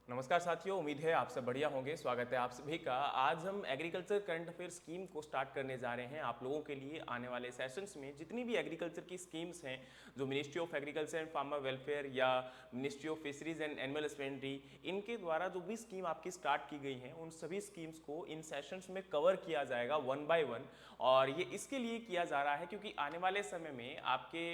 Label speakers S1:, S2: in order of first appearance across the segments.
S1: नमस्कार साथियों, उम्मीद है आप सब बढ़िया होंगे। स्वागत है आप सभी का। आज हम एग्रीकल्चर करंट अफेयर स्कीम को स्टार्ट करने जा रहे हैं। आप लोगों के लिए आने वाले सेशंस में जितनी भी एग्रीकल्चर की स्कीम्स हैं, जो ministry of agriculture and farmer welfare या ministry of fisheries and animal husbandry, इनके द्वारा जो भी स्कीम आपकी स्टार्ट की गई हैं, उन सभी स्कीम्स को इन सेशंस में कवर किया जाएगा वन बाय वन। और ये इसके लिए किया जा रहा है क्योंकि आने वाले समय में आपके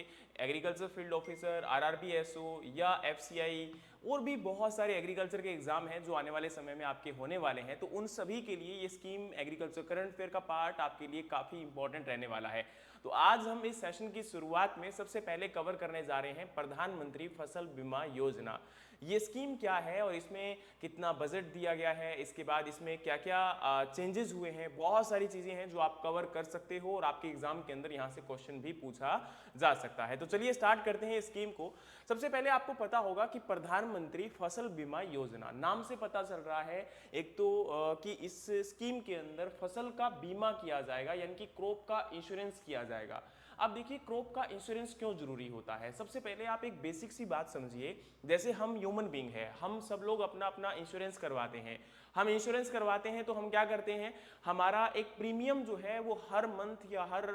S1: agriculture field officer, RRB SO या एफसीआई और भी बहुत सारे एग्रीकल्चर के एग्जाम हैं जो आने वाले समय में आपके होने वाले हैं। तो उन सभी के लिए ये स्कीम एग्रीकल्चर करंट अफेयर का पार्ट आपके लिए काफ़ी इंपॉर्टेंट रहने वाला है। तो आज हम इस सेशन की शुरुआत में सबसे पहले कवर करने जा रहे हैं प्रधानमंत्री फसल बीमा योजना। ये स्कीम क्या है और इसमें कितना बजट दिया गया है, इसके बाद इसमें क्या क्या चेंजेस हुए हैं, बहुत सारी चीज़ें हैं जो आप कवर कर सकते हो और आपके एग्जाम के अंदर यहाँ से क्वेश्चन भी पूछा जा सकता है। तो चलिए स्टार्ट करते हैं इस स्कीम को। सबसे पहले आपको पता होगा कि प्रधानमंत्री फसल बीमा योजना, नाम से पता चल रहा है एक तो कि इस स्कीम के अंदर फसल का बीमा किया जाएगा, यानी कि क्रॉप का इंश्योरेंस किया जाएगा। अब देखिए, क्रॉप का इंश्योरेंस क्यों जरूरी होता है। सबसे पहले आप एक बेसिक सी बात समझिए। जैसे हम ह्यूमन बींग है, हम सब लोग अपना अपना इंश्योरेंस करवाते हैं। हम इंश्योरेंस करवाते हैं तो हम क्या करते हैं, हमारा एक प्रीमियम जो है वो हर मंथ या हर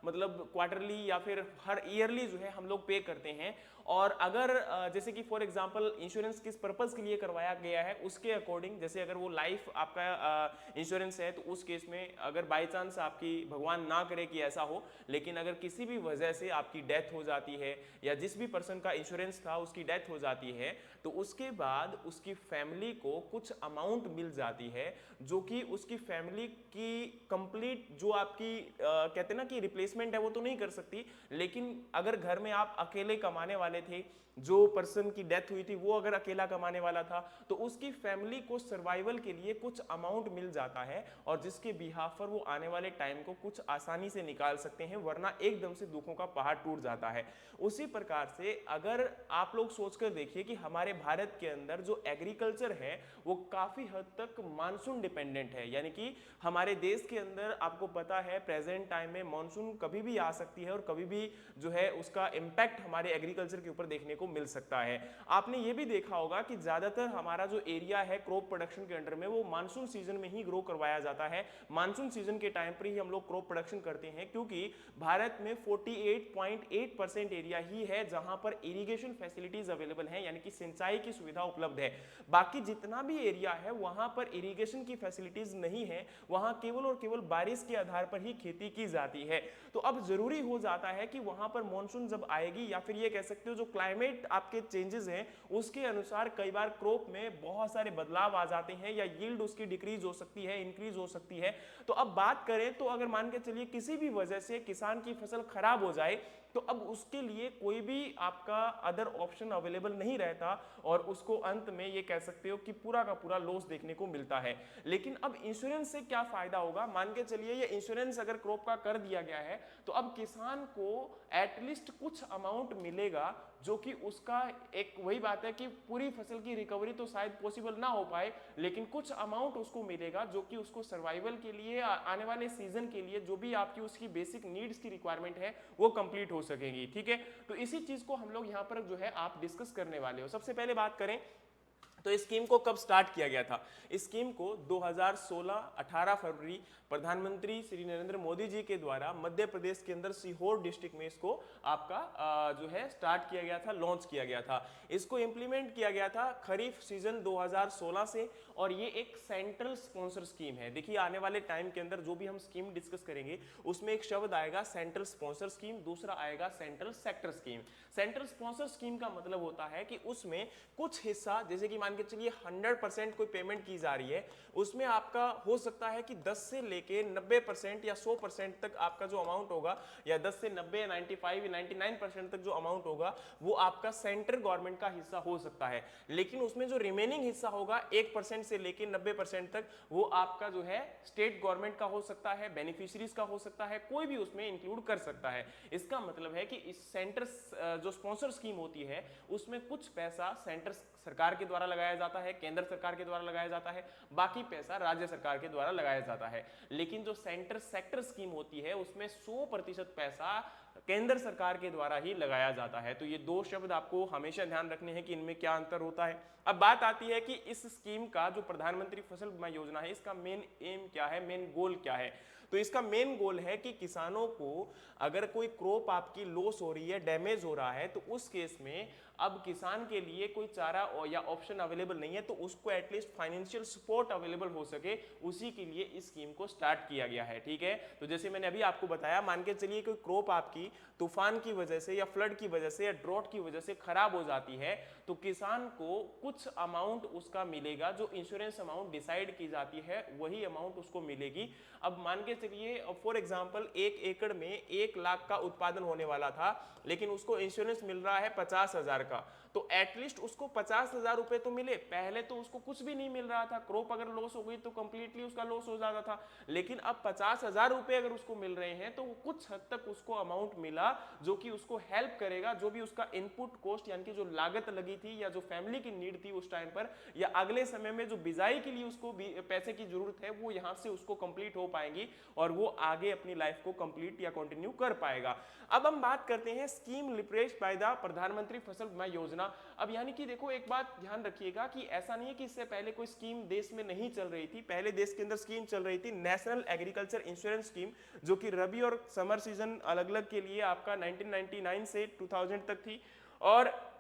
S1: मतलब क्वार्टरली या फिर हर ईयरली जो है हम लोग पे करते हैं। और अगर जैसे कि फॉर एग्जांपल इंश्योरेंस किस पर्पस के लिए करवाया गया है उसके अकॉर्डिंग, जैसे अगर वो लाइफ आपका इंश्योरेंस है तो उस केस में अगर बाई चांस आपकी, भगवान ना करे कि ऐसा हो, लेकिन अगर किसी भी वजह से आपकी डेथ हो जाती है या जिस भी पर्सन का इंश्योरेंस था उसकी डेथ हो जाती है, तो उसके बाद उसकी फैमिली को कुछ अमाउंट मिल जाती है जो कि उसकी फैमिली की कंप्लीट जो आपकी कहते हैं ना कि रिप्लेसमेंट है वो तो नहीं कर सकती, लेकिन अगर घर में आप अकेले कमाने वाले थे, जो पर्सन की डेथ हुई थी वो अगर अकेला कमाने वाला था, तो उसकी फैमिली को सर्वाइवल के लिए कुछ अमाउंट मिल जाता है और जिसके बिहाफ पर वो आने वाले टाइम को कुछ आसानी से निकाल सकते हैं, वरना एकदम से दुखों का पहाड़ टूट जाता है। उसी प्रकार से अगर आप लोग सोचकर देखिए कि हमारे भारत के अंदर जो एग्रीकल्चर है वो काफी हद तक मानसून डिपेंडेंट है, यानी कि हमारे देश के अंदर आपको पता है प्रेजेंट टाइम में मानसून कभी भी आ सकती है और कभी भी जो है उसका इंपैक्ट हमारे एग्रीकल्चर के ऊपर देखने को मिल सकता है। आपने ये भी देखा होगा कि ज्यादातर हमारा जो एरिया है क्रॉप प्रोडक्शन के अंडर में वो मानसून सीजन में ही ग्रो करवाया जाता है। मानसून सीजन के टाइम पर ही हम लोग क्रॉप प्रोडक्शन करते हैं क्योंकि भारत में 48.8% एरिया ही है जहां पर इरिगेशन फैसिलिटीज अवेलेबल हैं, यानी कि सिंचाई की सुविधा उपलब्ध है। बाकी जितना भी एरिया है वहां पर इरिगेशन की फैसिलिटीज नहीं है, वहां केवल और केवल बारिश के आधार पर ही खेती की जाती है। तो अब जरूरी हो जाता है कि वहां पर मॉनसून जब आएगी या फिर ये कह सकते हो जो क्लाइमेट आपके चेंजेस हैं उसके अनुसार कई बार क्रॉप में बहुत सारे बदलाव आ जाते हैं या यील्ड उसकी डिक्रीज हो सकती है, इंक्रीज हो सकती है। तो अब बात करें तो अगर मान के चलिए किसी भी वजह से किसान की फसल खराब हो जाए तो अब उसके लिए कोई भी आपका अदर ऑप्शन अवेलेबल नहीं रहता और उसको अंत में ये कह सकते हो कि पूरा का पूरा लॉस देखने को मिलता है। लेकिन अब इंश्योरेंस से क्या फायदा होगा, मान के चलिए ये इंश्योरेंस अगर क्रॉप का कर दिया गया है तो अब किसान को एटलीस्ट कुछ अमाउंट मिलेगा जो कि उसका, एक वही बात है कि पूरी फसल की रिकवरी तो शायद पॉसिबल ना हो पाए, लेकिन कुछ अमाउंट उसको मिलेगा जो कि उसको सर्वाइवल के लिए, आने वाले सीजन के लिए जो भी आपकी उसकी बेसिक नीड्स की रिक्वायरमेंट है वो कंप्लीट हो सकेगी। ठीक है, तो इसी चीज को हम लोग यहां पर जो है आप डिस्कस करने वाले हो। सबसे पहले बात करें तो इस स्कीम को कब स्टार्ट किया गया था। इस स्कीम को 2016 18 फरवरी प्रधानमंत्री श्री नरेंद्र मोदी जी के द्वारा मध्य प्रदेश के अंदर सीहोर डिस्ट्रिक्ट में इसको आपका जो है स्टार्ट किया गया था, लॉन्च किया गया था। इसको इंप्लीमेंट किया गया था खरीफ सीजन 2016 से और ये एक सेंट्रल स्पॉन्सर स्कीम है। देखिए आने वाले टाइम के अंदर जो भी हम स्कीम डिस्कस करेंगे उसमें एक शब्द आएगा सेंट्रल स्पॉन्सर स्कीम, दूसरा आएगा central sector scheme. Central sponsor scheme का मतलब होता है कि उसमें कुछ हिस्सा, जैसे कि मान के चलिए 100% कोई पेमेंट की जा रही है, उसमें आपका हो सकता है कि 10 से लेके 90% या 100% तक आपका जो अमाउंट होगा, या 10 से 90, 95 या 99% तक जो अमाउंट होगा वो आपका सेंट्रल गवर्नमेंट का हिस्सा हो सकता है। लेकिन उसमें जो रिमेनिंग हिस्सा होगा 1% से लेके 90% तक वो आपका जो है स्टेट गवर्नमेंट का हो सकता है, बेनिफिशियरीज का हो सकता है, कोई भी उसमें इंक्लूड कर सकता है। इसका मतलब है कि इस सेंटर जो स्पॉन्सर स्कीम होती है उसमें कुछ पैसा सेंटर सरकार के द्वारा लगाया जाता है, केंद्र सरकार के द्वारा लगाया जाता है, बाकी पैसा राज्य सरकार के द्वारा लगाया जाता है। लेकिन जो सेंटर सेक्टर स्कीम होती है उसमें 100% पैसा केंद्र सरकार के द्वारा ही लगाया जाता है। तो ये दो शब्द आपको हमेशा ध्यान रखने हैं कि इनमें क्या अंतर होता है। अब बात आती है कि इस स्कीम का जो प्रधानमंत्री फसल बीमा योजना है, इसका मेन एम क्या है, मेन गोल क्या है। तो इसका मेन गोल है कि किसानों को अगर कोई क्रॉप आपकी लॉस हो रही है, डैमेज हो रहा है, तो उस केस में अब किसान के लिए कोई चारा या ऑप्शन अवेलेबल नहीं है, तो उसको एटलीस्ट फाइनेंशियल सपोर्ट अवेलेबल हो सके, उसी के लिए इस स्कीम को स्टार्ट किया गया है। ठीक है, तो जैसे मैंने अभी आपको बताया, मान के चलिए कोई क्रॉप आपकी तूफान की वजह से या फ्लड की वजह से या ड्रॉट की वजह से खराब हो जाती है, तो किसान को कुछ अमाउंट उसका मिलेगा, जो इंश्योरेंस अमाउंट डिसाइड की जाती है वही अमाउंट उसको मिलेगी। अब मान के चलिए फॉर एग्जांपल 1 एकड़ में 1 लाख का उत्पादन होने वाला था, लेकिन उसको इंश्योरेंस मिल रहा है 50,000 का, तो एटलीस्ट उसको 50,000 रुपए तो मिले। पहले तो उसको कुछ भी नहीं मिल रहा था, क्रॉप अगर लॉस हो गई तो कंप्लीटली उसका लॉस हो जाता था, लेकिन अब 50,000 रुपए अगर उसको मिल रहे हैं तो कुछ हद तक उसको अमाउंट मिला, जो कि उसको हेल्प करेगा, जो भी उसका इनपुट कॉस्ट यानी कि जो लागत लगी थी या जो फैमिली की नीड थी उस टाइम पर, या अगले समय में जो बिजाई के लिए उसको पैसे की जरूरत है, वो यहां से उसको कंप्लीट हो पाएंगी और वो आगे अपनी लाइफ को कंप्लीट या कंटिन्यू कर पाएगा। अब हम बात करते हैं स्कीम लिवरेज्ड बाय द प्रधानमंत्री फसल बीमा योजना। अब यानी कि देखो, एक बात ध्यान रखिएगा कि ऐसा नहीं है कि इससे पहले कोई स्कीम देश में नहीं चल रही थी। पहले देश के अंदर स्कीम चल रही थी नेशनल एग्रीकल्चर इंश्योरेंस स्कीम, जो कि रबी और समर सीजन अलग अलग के लिए आपका 1999 से 2000 तक थी, और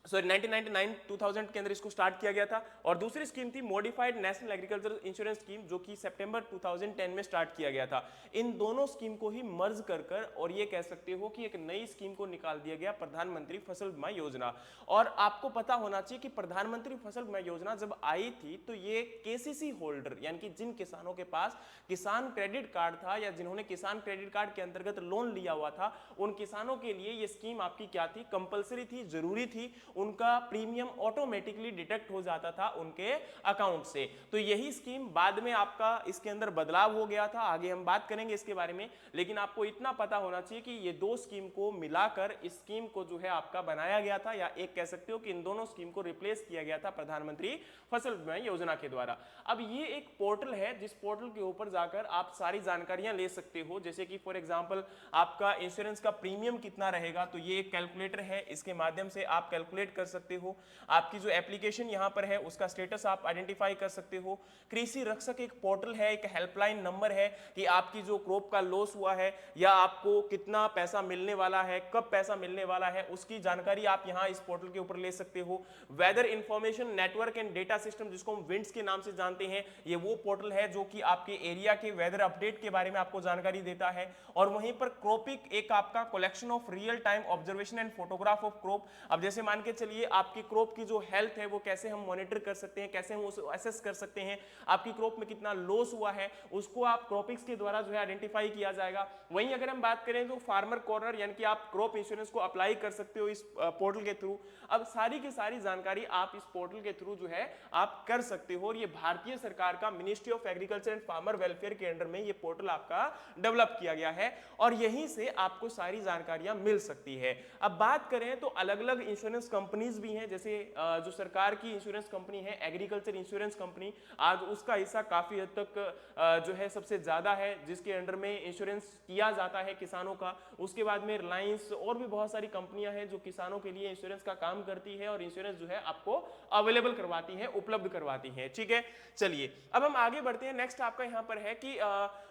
S1: 1999 2000 के अंदर इसको स्टार्ट किया गया था। और दूसरी स्कीम थी modified national agriculture insurance scheme, जो कि सितंबर 2010 में स्टार्ट किया गया था। इन दोनों स्कीम को ही मर्ज कर और ये कह सकते हो कि एक नई स्कीम को निकाल दिया गया, प्रधानमंत्री फसल बीमा योजना। और आपको पता होना चाहिए कि प्रधानमंत्री फसल बीमा योजना जब आई थी तो ये केसीसी होल्डर यानी कि जिन किसानों के पास किसान क्रेडिट कार्ड था या जिन्होंने किसान क्रेडिट कार्ड के अंतर्गत लोन लिया हुआ था, उन किसानों के लिए ये स्कीम आपकी क्या थी, कंपलसरी थी, जरूरी थी। उनका प्रीमियम ऑटोमेटिकली डिडक्ट हो जाता था उनके अकाउंट से। तो यही स्कीम बाद में आपका इसके अंदर बदलाव हो गया था, आगे हम बात करेंगे इसके बारे में। लेकिन आपको इतना पता होना चाहिए कि ये दो स्कीम को मिलाकर इस स्कीम को जो है आपका बनाया गया था, या एक कह सकते हो कि इन दोनों स्कीम को रिप्लेस किया गया था प्रधानमंत्री फसल बीमा योजना के द्वारा। अब ये एक पोर्टल है, जिस पोर्टल के ऊपर जाकर आप सारी जानकारियां ले सकते हो, जैसे कि फॉर एग्जांपल आपका इंश्योरेंस का प्रीमियम कितना रहेगा, तो ये एक कैलकुलेटर है, इसके माध्यम से आप कैलकुलेट कर सकते हो। आपकी जो एप्लीकेशन यहां पर है उसका स्टेटस आप आइडेंटिफाई कर सकते हो। कृषि रक्षक एक पोर्टल है, एक हेल्पलाइन नंबर है कि आपकी जो क्रॉप का लॉस हुआ है या आपको कितना पैसा मिलने वाला है, कब पैसा मिलने वाला है, उसकी जानकारी आप यहां इस पोर्टल के ऊपर ले सकते हो। Weather information network and data system, जिसको हम विंड्स के नाम से जानते हैं, ये वो पोर्टल है जो कि आपके एरिया के वेदर अपडेट के बारे में आपको जानकारी देता है। और वहीं पर क्रॉपिक एक आपका collection of real time observation and photograph of crop. अब जैसे मान के चलिए आपकी क्रॉप की जो हेल्थ है वो कैसे हम मॉनिटर कर सकते हैं, कैसे हम उसको असेस कर सकते हैं, आपकी क्रॉप में कितना लॉस हुआ है उसको आप क्रॉपिक्स के द्वारा जो है आइडेंटिफाई किया जाएगा। वहीं अगर हम बात करें तो फार्मर कॉर्नर, यानी कि आप क्रॉप इंश्योरेंस को अप्लाई कर सकते हो इस पोर्टल के थ्रू। अब सारी की सारी जानकारी आप इस पोर्टल के थ्रू जो है आप कर सकते हो, और ये भारतीय सरकार का ministry of agriculture and farmer welfare के अंडर में ये पोर्टल आपका डेवलप किया गया है, और यहीं से आपको सारी जानकारियां मिल सकती है। अब बात करें तो अलग अलग इंश्योरेंस कंपनीज भी हैं, जैसे जो सरकार की इंश्योरेंस कंपनी है एग्रीकल्चर इंश्योरेंस कंपनी, आज उसका हिस्सा काफी हद तक जो है सबसे ज्यादा है, जिसके अंडर में इंश्योरेंस किया जाता है किसानों का। उसके बाद में रिलायंस और भी बहुत सारी कंपनियां हैं जो किसानों के लिए इंश्योरेंस का काम करती है और इंश्योरेंस जो है आपको अवेलेबल करवाती है, उपलब्ध करवाती है। ठीक है, चलिए अब हम आगे बढ़ते हैं। नेक्स्ट आपका यहां पर है कि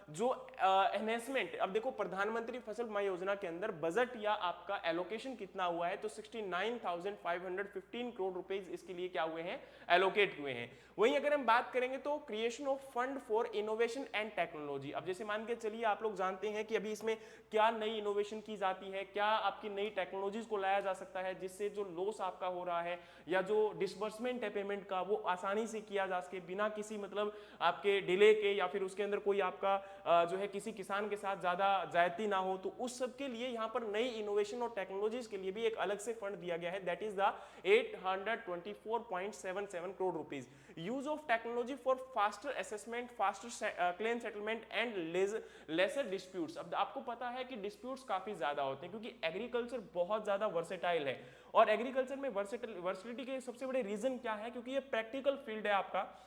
S1: जो एनहेंसमेंट, अब देखो प्रधानमंत्री फसल बीमा योजना के अंदर बजट या आपका एलोकेशन कितना हुआ है, तो 69,515 करोड़ रुपीस इसके लिए क्या हुए हैं, एलोकेट हुए हैं। वहीं अगर हम बात करेंगे तो creation of fund for innovation and technology. अब जैसे मान के चलिए आप लोग जानते हैं कि अभी इसमें क्या नई इनोवेशन की जाती है, क्या आपकी नई टेक्नोलॉजीज को लाया जा सकता है जिससे जो लॉस आपका हो रहा है या जो डिसबर्समेंट है पेमेंट का वो आसानी से किया जा सके, बिना किसी मतलब आपके डिले के, या फिर उसके अंदर कोई आपका जो है किसी किसान के साथ ज्यादा जायती ना हो। तो उस सब के लिए यहाँ पर नई इनोवेशन और टेक्नोलॉजीज के लिए भी एक अलग से फंड दिया गया है, that is the 824.77 crore rupees. Use of technology for faster assessment, faster claim settlement and lesser disputes. अब आपको पता है कि डिस्प्यूट्स काफी ज्यादा होते हैं क्योंकि एग्रीकल्चर बहुत ज्यादा वर्सेटाइल है, और एग्रीकल्चर में वर्सिलिटी के सबसे बड़े रीजन क्या है, क्योंकि ये प्रैक्टिकल फील्ड है आपका।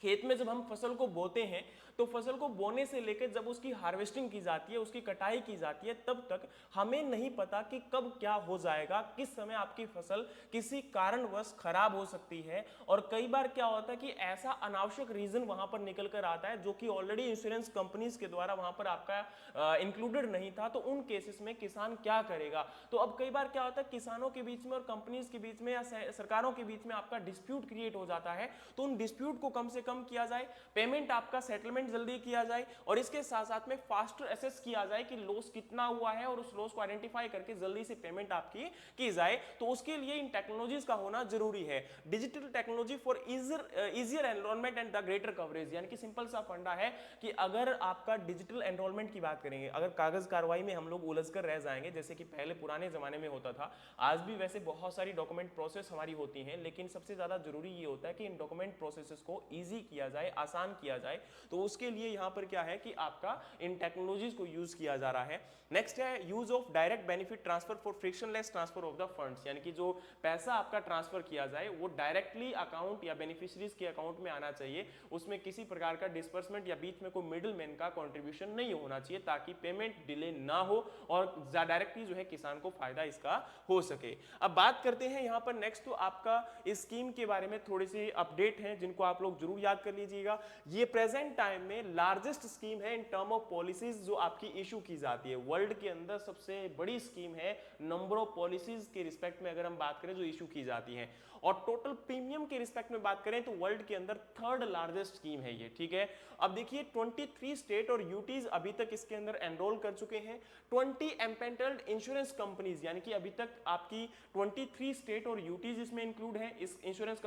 S1: खेत में जब हम फसल को बोते हैं तो फसल को बोने से लेकर जब उसकी हार्वेस्टिंग की जाती है, उसकी कटाई की जाती है, तब तक हमें नहीं पता कि कब क्या हो जाएगा, किस समय आपकी फसल किसी कारणवश खराब हो सकती है। और कई बार क्या होता है कि ऐसा अनावश्यक रीजन वहां पर निकल कर आता है जो कि ऑलरेडी इंश्योरेंस कंपनीज के द्वारा वहां पर आपका इंक्लूडेड नहीं था। तो उन केसेस में किसान क्या करेगा? तो अब कई बार क्या होता है, किसानों के बीच में और कंपनीज के बीच में या सरकारों के बीच में आपका डिस्प्यूट क्रिएट हो जाता है। तो उन डिस्प्यूट को कम से कम किया जाए, पेमेंट आपका सेटलमेंट जल्दी किया जाए, और इसके साथ साथ में फास्टर असेस किया जाए कि लॉस कितना हुआ है, और उस लॉस को आइडेंटिफाई करके जल्दी से पेमेंट आपकी की जाए। तो उसके लिए इन टेक्नोलॉजीज का होना जरूरी है। Digital technology for easier enrolment and the greater coverage, यानी कि सिंपल सा फंडा है कि अगर आपका डिजिटल एनरोलमेंट की बात करेंगे, अगर कागज कार्रवाई में हम लोग उलझ कर रह जाएंगे जैसे कि पहले पुराने जमाने में होता था, आज भी वैसे बहुत सारी डॉक्यूमेंट प्रोसेस हमारी होती हैं, लेकिन सबसे ज्यादा जरूरी ये होता है कि इन डॉक्यूमेंट प्रोसेसेस को इजी किया जाए, आसान किया जाए। तो उसके लिए यहाँ पर क्या है कि आपका इन टेक्नोलॉजीज को यूज किया जा रहा है। नेक्स्ट है use of direct benefit transfer for frictionless transfer of the funds, यानी कि जो पैसा आपका ट्रांसफर किया जाए वो डायरेक्टली अकाउंट या बेनिफिशियरीज के अकाउंट में आना चाहिए, उसमें किसी प्रकार का डिस्पर्समेंट या बीच में कोई मिडिल मैन का कंट्रीब्यूशन नहीं होना चाहिए, ताकि पेमेंट डिले ना हो और डायरेक्टली जो है किसान को फायदा इसका हो सके। अब बात करते हैं यहाँ पर नेक्स्ट, तो आपका इस स्कीम के बारे में थोड़े से अपडेट हैं जिनको आप लोग जरूर याद कर लीजिएगा। ये प्रेजेंट टाइम में लार्जेस्ट स्कीम है इन टर्म ऑफ पॉलिसीज जो आपकी इशू की जाती है। वर्ल्ड के अंदर सबसे बड़ी स्कीम है नंबर ऑफ पॉलिसीज के रिस्पेक्ट में अगर हम बात करें जो इशू की जाती है, और टोटल प्रीमियम के रिस्पेक्ट में बात करें तो वर्ल्ड के अंदर थर्ड लार्जेस्ट स्कीम है ये, ठीक है। अब देखिए 23 स्टेट और यूटीज अभी तक इसके अंदर एनरोल कर चुके हैं। 20 एम्पेंटल्ड इंश्योरेंस कंपनीज, यानी कि अभी तक आपकी 23 स्टेट और यूटीज इसमें इंक्लूड है इस इंश्योरेंस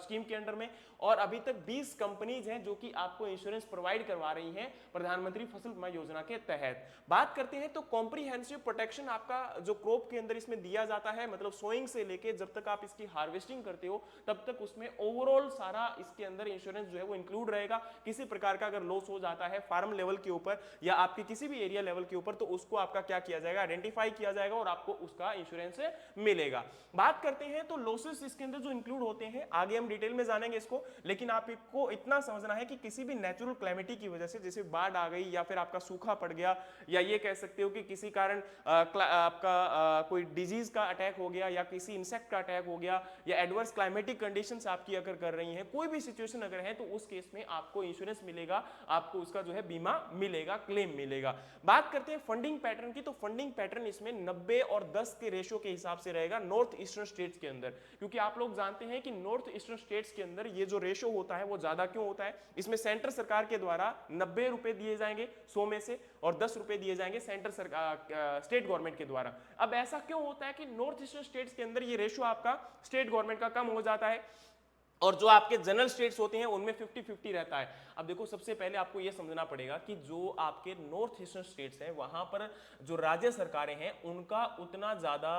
S1: स्कीम के अंडर में, और अभी तक 20 कंपनीज हैं जो कि आपको इंश्योरेंस प्रोवाइड करवा रही हैं प्रधानमंत्री फसल बीमा योजना के तहत। बात करते हैं तो कॉम्प्रिहेंसिव प्रोटेक्शन आपका जो क्रॉप के अंदर इसमें दिया जाता है, मतलब सोइंग से लेके जब तक आप इसकी हार्वेस्टिंग करते हो तब तक उसमें ओवरऑल सारा इसके अंदर इंश्योरेंस जो है वो इंक्लूड रहेगा। किसी प्रकार का अगर लॉस हो जाता है फार्म लेवल के ऊपर या आपके किसी भी एरिया लेवल के ऊपर, तो उसको आपका क्या किया जाएगा, आइडेंटिफाई किया जाएगा और आपको उसका इंश्योरेंस मिलेगा। बात करते हैं तो लॉसेस इसके अंदर जो इंक्लूड होते हैं, आगे हम डिटेल में जानेंगे इसको, लेकिन आपको इतना समझना है कि किसी भी नेचुरल क्लैमिटी की वजह से, जैसे बाढ़ आ गई या फिर आपका सूखा पड़ गया, या ये कह सकते हो कि किसी कारण आपका कोई डिजीज का अटैक हो गया या किसी इंसेक्ट का अटैक हो गया या एडवर्स क्लाइमेटिक कंडीशंस आपकी अगर कर रही हैं, कोई भी सिचुएशन अगर है, तो उस केस में आपको इंश्योरेंस मिलेगा, आपको उसका जो है बीमा मिलेगा, क्लेम मिलेगा। बात करते हैं फंडिंग पैटर्न की, तो फंडिंग पैटर्न इसमें 90 और 10 के रेशियो के हिसाब से रहेगा नॉर्थ ईस्टर्न स्टेट्स के अंदर, क्योंकि आप लोग जानते हैं कि नॉर्थ ईस्टर्न स्टेट्स के अंदर ये जो रेशियो होता है वो ज्यादा क्यों होता है। इसमें सेंट्रल सरकार के द्वारा 90 रुपए दिए जाएंगे 100 में से, और 10 रुपए दिए जाएंगे सेंट्रल सरकार स्टेट गवर्नमेंट के द्वारा। अब ऐसा क्यों होता है कि नॉर्थ ईस्टर्न स्टेट्स के अंदर ये रेशियो आपका स्टेट गवर्नमेंट का कम हो जाता है, और जो आपके जनरल स्टेट्स होते हैं उनमें 50-50 रहता है। अब देखो सबसे पहले आपको यह समझना पड़ेगा कि जो आपके नॉर्थ ईस्टर्न स्टेट्स हैं वहां पर जो राज्य सरकारें हैं उनका उतना ज्यादा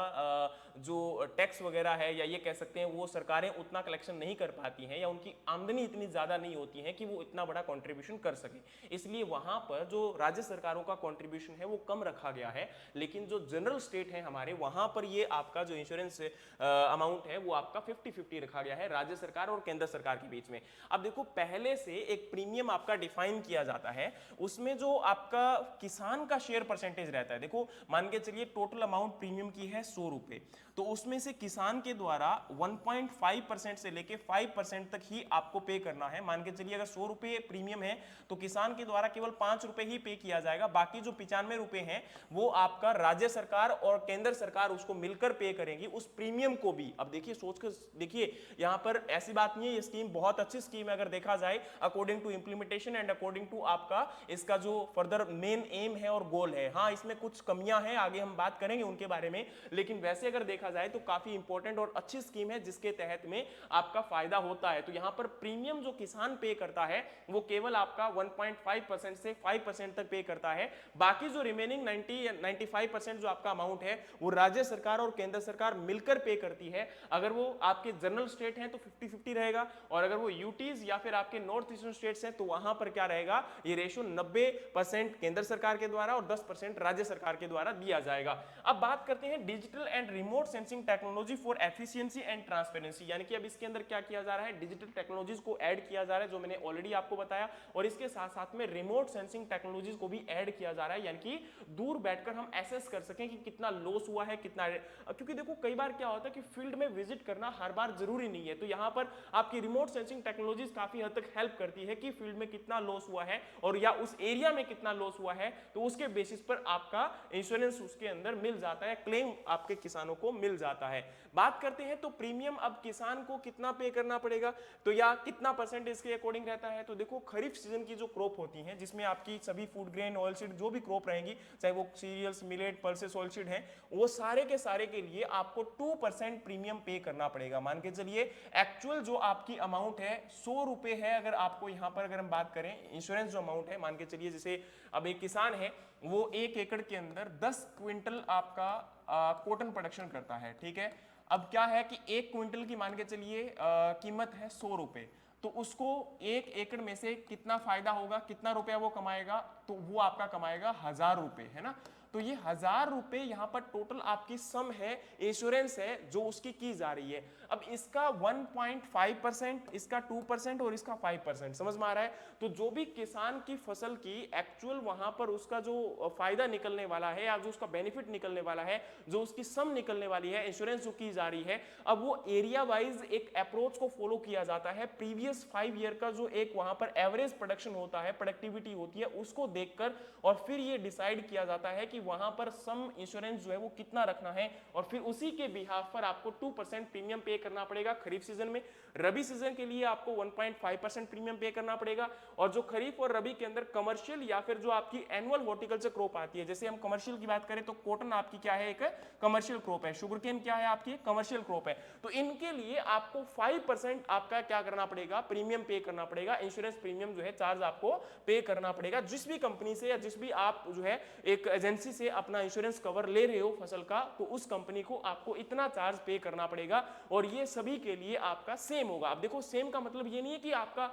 S1: जो टैक्स वगैरह है, या ये कह सकते हैं वो सरकारें उतना कलेक्शन नहीं कर पाती हैं, या उनकी आमदनी इतनी ज्यादा नहीं होती है कि वो इतना बड़ा कंट्रीब्यूशन कर सके, इसलिए वहां पर जो राज्य सरकारों का कंट्रीब्यूशन है वो कम रखा गया है। लेकिन जो जनरल स्टेट है हमारे, वहां पर ये आपका जो इंश्योरेंस अमाउंट है वो आपका 50-50 रखा गया है राज्य सरकार और केंद्र सरकार के बीच में। अब देखो पहले से एक प्रीमियम आपका डिफाइन किया जाता है, उसमें जो आपका किसान का शेयर परसेंटेज रहता है, देखो मान के चलिए टोटल अमाउंट प्रीमियम की है 100 रुपए, तो उसमें से किसान के द्वारा 1.5% से लेके 5% तक ही आपको पे करना है। मान के चलिए अगर 100 रुपए प्रीमियम है तो किसान के द्वारा केवल 5 रुपए ही पे किया जाएगा, बाकी जो 95 रुपए हैं वो आपका राज्य सरकार और केंद्र सरकार उसको मिलकर पे करेंगी उस प्रीमियम को भी। अब देखिए सोच कर देखिए, यहां पर ऐसी बात नहीं है, ये स्कीम बहुत अच्छी स्कीम है अगर देखा जाए according to implementation and according to आपका इसका जो फर्दर मेन एम है और गोल है। हाँ इसमें कुछ कमियां हैं, आगे हम बात करेंगे उनके बारे में, लेकिन वैसे अगर देखा जाए तो काफी इंपॉर्टेंट और अच्छी स्कीम है जिसके तहत में आपका फायदा होता है। तो यहां पर प्रीमियम जो किसान पे करता है वो केवल आपका 1.5% से 5% तक पे करता है, बाकी जो रिमेनिंग 90-95% जो आपका अमाउंट है वो राज्य सरकार और केंद्र सरकार मिलकर पे करती है। अगर वो आपके जनरल स्टेट हैं तो 50-50 50-50 रहेगा, और अगर वो यूटीज या फिर आपके नॉर्थ ईस्टर्न स्टेट्स हैं तो वहां पर क्या रहेगा, ये रेशियो 90% केंद्र सरकार के द्वारा और 10% राज्य सरकार के द्वारा दिया जाएगा। अब बात करते हैं digital and remote sensing technology for efficiency and transparency, यानी कि अब इसके अंदर क्या किया जा रहा है, डिजिटल टेक्नोलॉजीज को ऐड किया जा रहा है, जो मैंने ऑलरेडी आपको बताया, और इसके साथ साथ में रिमोट सेंसिंग टेक्नोलॉजीज को भी ऐड किया जा रहा है, यानी कि दूर बैठकर हम एसेस कर सकें कि कितना लॉस हुआ है, कितना, क्योंकि देखो कई बार क्या होता है कि फील्ड में विजिट करना हर बार जरूरी नहीं है, तो यहां पर आपकी रिमोट सेंसिंग टेक्नोलॉजीज काफी हद तक हेल्प करती है कि फील्ड में कितना लॉस हुआ है और या उस एरिया में कितना लॉस हुआ है, तो उसके बेसिस पर आपका इंश्योरेंस उसके अंदर मिल जाता है, क्लेम आपके किसानों को मिल जाता है। बात करते हैं तो प्रीमियम अब किसान को कितना पे करना पड़ेगा, तो या कितना परसेंट इसके अकॉर्डिंग रहता है, तो देखो खरीफ सीजन की जो क्रॉप होती है जिसमें आपकी सभी फूड ग्रेन, ऑयल सीड जो भी क्रॉप रहेंगी, चाहे वो cereals, millet, pulses, oil seed है, वो सारे के सारे के लिए आपको 2% प्रीमियम पे करना पड़ेगा। मान के चलिए एक्चुअल जो आपकी अमाउंट है 100 रुपए है, अगर आपको यहां पर अगर हम बात करें इंश्योरेंस जो अमाउंट है, मान के चलिए जैसे अब एक किसान है वो 1 एकड़ के अंदर 10 क्विंटल आपका कॉटन प्रोडक्शन करता है, ठीक है। अब क्या है कि 1 क्विंटल की मान के चलिए कीमत है 100 रुपए, तो उसको 1 एकड़ में से कितना फायदा होगा, कितना रुपया वो कमाएगा, तो वो आपका कमाएगा 1000 रुपए, है ना। तो ये 1000 रुपए यहाँ पर टोटल आपकी सम है, इंश्योरेंस है जो उसकी की जा रही है। अब इसका 1.5%, इसका 2% और इसका 5%, समझ में आ रहा है। तो जो भी किसान की फसल की एक्चुअल वहां पर उसका जो फायदा निकलने वाला है या जो उसका बेनिफिट निकलने वाला है, जो उसकी सम निकलने वाली है, इंश्योरेंस जो की जा रही है, अब वो एरिया वाइज एक अप्रोच को फॉलो किया जाता है। प्रीवियस 5 ईयर का जो एक वहां पर एवरेज प्रोडक्शन होता है, प्रोडक्टिविटी होती है, उसको देखकर और फिर ये डिसाइड किया जाता है कि वहां पर सम इंश्योरेंस जो है वो कितना रखना है, और फिर उसी के बिहाफ पर आपको 2% प्रीमियम पे करना पड़ेगा खरीफ सीजन में। रबी सीजन के लिए आपको 1.5% प्रीमियम पे करना पड़ेगा, और जो खरीफ और रबी के अंदर कमर्शियल या फिर जो आपकी एनुअल हॉर्टिकल्चर क्रॉप आती है, जैसे हम कमर्शियल की बात करें तो कॉटन आपकी क्या है, एक कमर्शियल क्रॉप है, शुगरकेन क्या है आपकी कमर्शियल क्रॉप है, तो इनके लिए आपको 5% आपका क्या करना पड़ेगा, प्रीमियम पे करना पड़ेगा, इंश्योरेंस प्रीमियम जो है चार्ज आपको पे करना पड़ेगा। जिस भी कंपनी से या जिस भी आप जो है एक एजेंसी से अपना इंश्योरेंस कवर ले रहे हो फसल का, तो उस कंपनी को आपको इतना चार्ज पे करना पड़ेगा, और ये सभी के लिए आपका सेम होगा। अब देखो सेम का मतलब ये नहीं है कि आपका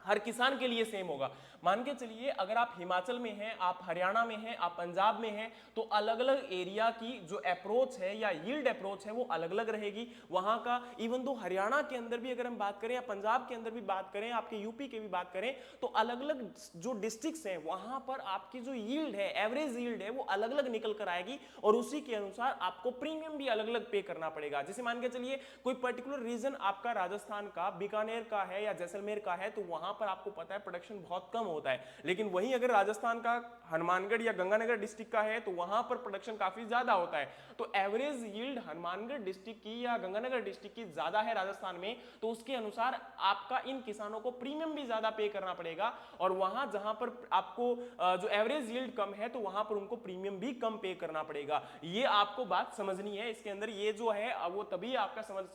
S1: हर किसान के लिए सेम होगा। मान के चलिए अगर आप हिमाचल में हैं, आप हरियाणा में हैं, आप पंजाब में हैं, तो अलग अलग एरिया की जो अप्रोच है या यील्ड अप्रोच है वो अलग अलग रहेगी वहां का। इवन दो हरियाणा के अंदर भी अगर हम बात करें या पंजाब के अंदर भी बात करें, आपके यूपी के भी बात करें, तो अलग अलग जो डिस्ट्रिक्ट्स हैं वहां पर आपकी जो यील्ड है, एवरेज यील्ड है, वो अलग अलग निकल कर आएगी, और उसी के अनुसार आपको प्रीमियम भी अलग अलग पे करना पड़ेगा। जैसे मान के चलिए कोई पर्टिकुलर रीजन आपका राजस्थान का, बीकानेर का है या जैसलमेर का है, तो वहां पर आपको पता है प्रोडक्शन बहुत कम होता है, लेकिन वहीं अगर राजस्थान का हनुमानगढ़ या गंगानगर डिस्ट्रिक्ट का है तो वहां पर प्रोडक्शन काफी ज्यादा होता है। तो एवरेज यील्ड हनुमानगढ़ डिस्ट्रिक्ट की या गंगानगर डिस्ट्रिक्ट की ज्यादा है राजस्थान में, तो उसके अनुसार आपका इन किसानों को प्रीमियम भी ज्यादा पे करना पड़ेगा, और वहां जहां पर आपको जो एवरेज यील्ड कम है तो वहां पर उनको प्रीमियम भी कम पे करना पड़ेगा। ये आपको बात समझनी है इसके अंदर। ये जो है वो तभी आपका समझ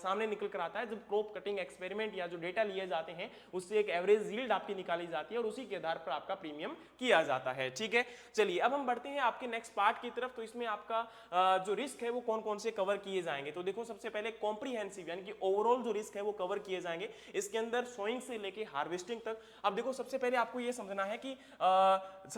S1: सामने निकल कर आता है जब क्रॉप कटिंग एक्सपेरिमेंट या जो डेटा लिए जाते हैं उससे एक एवरेज यील्ड आपकी निकाली जाती है, और उसी के आधार पर आपका प्रीमियम किया जाता है। ठीक है, चलिए अब हम बढ़ते हैं आपके नेक्स्ट पार्ट की तरफ। तो इसमें आपका जो रिस्क है वो कौन कौन से कवर किए जाएंगे, तो देखो सबसे पहले कॉम्प्रिहेंसिव यानी कि ओवरऑल जो रिस्क है वो कवर किए जाएंगे। इसके अंदर सोइंग से लेके हार्वेस्टिंग तक। अब देखो सबसे पहले आपको ये समझना है कि